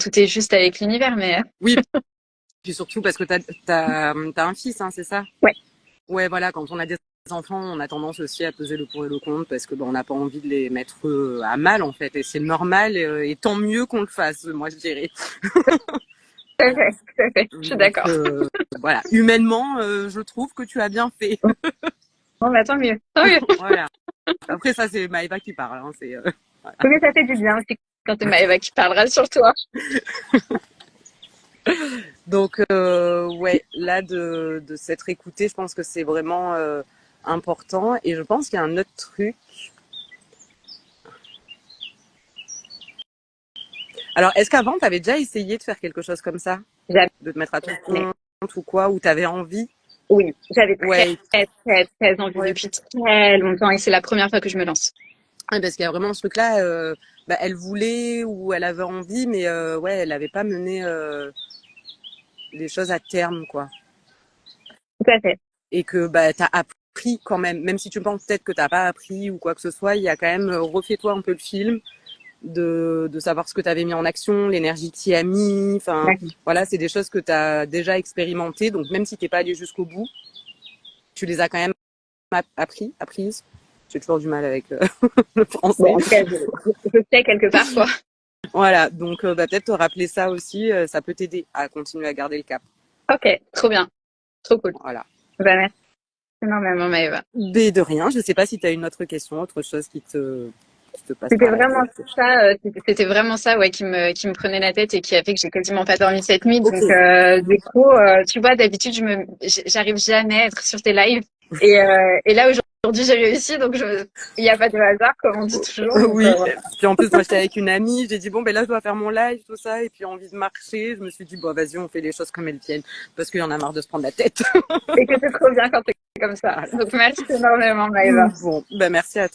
tout est juste avec l'univers, mais Oui, puis surtout parce que t'as un fils, hein, c'est ça? ouais, Ouais, voilà, quand on a des enfants, on a tendance aussi à peser le pour et le contre parce que on n'a pas envie de les mettre à mal en fait, et c'est normal, et tant mieux qu'on le fasse, moi je dirais. tout à fait, tout à fait. Je suis Donc d'accord. voilà, humainement, je trouve que tu as bien fait. Bon, bah, tant mieux, tant mieux. Voilà. Après ça, c'est Maëva qui parle, hein, voilà. Mais ça fait du bien aussi quand c'est Maëva qui parlera sur toi. Donc ouais, là de s'être écouté, je pense que c'est vraiment important. Et je pense qu'il y a un autre truc. Alors, est-ce qu'avant, tu avais déjà essayé de faire quelque chose comme ça? De te mettre à ton Jamais. compte ou quoi? Ou tu avais envie? Oui, j'avais très, Ouais. très, très, très envie Ouais. depuis très longtemps et c'est la première fois que je me lance. Ouais, parce qu'il y a vraiment ce truc-là, bah, elle voulait ou elle avait envie, mais ouais, elle n'avait pas mené les choses à terme, quoi. Tout à fait. Et que bah, tu as appris quand même si tu penses peut-être que tu n'as pas appris ou quoi que ce soit, il y a quand même, refais-toi un peu le film de savoir ce que tu avais mis en action, l'énergie que tu y as mis, enfin D'accord. voilà, c'est des choses que tu as déjà expérimentées, donc même si tu n'es pas allé jusqu'au bout, tu les as quand même apprises. J'ai toujours du mal avec le Bon, français. en tout cas, je sais quelque part, quoi. Voilà, donc bah, peut-être te rappeler ça aussi, ça peut t'aider à continuer à garder le cap. Ok, trop bien, trop cool. Voilà. Bah, merci énormément, Maëva. Mais de rien, je sais pas si tu as une autre question, autre chose qui te passe C'était par la vraiment tête. ça, c'était vraiment ça, ouais, qui me prenait la tête et qui a fait que j'ai quasiment pas dormi cette nuit. Ok. Donc, du coup, tu vois, d'habitude, j'arrive jamais à être sur tes lives. Et là, aujourd'hui, j'ai réussi. Donc, il n'y a pas de hasard, comme on dit toujours. Donc, Oui. voilà. Puis en plus, moi, j'étais avec une amie. J'ai dit, bon, ben là, je dois faire mon live, tout ça. Et puis, envie de marcher. Je me suis dit, bon, vas-y, on fait les choses comme elles viennent. Parce qu'il y en a marre de se prendre la tête. Et que c'est trop bien quand c'est comme ça. Voilà. Donc, merci énormément, Maëva. Bon, ben merci à toi.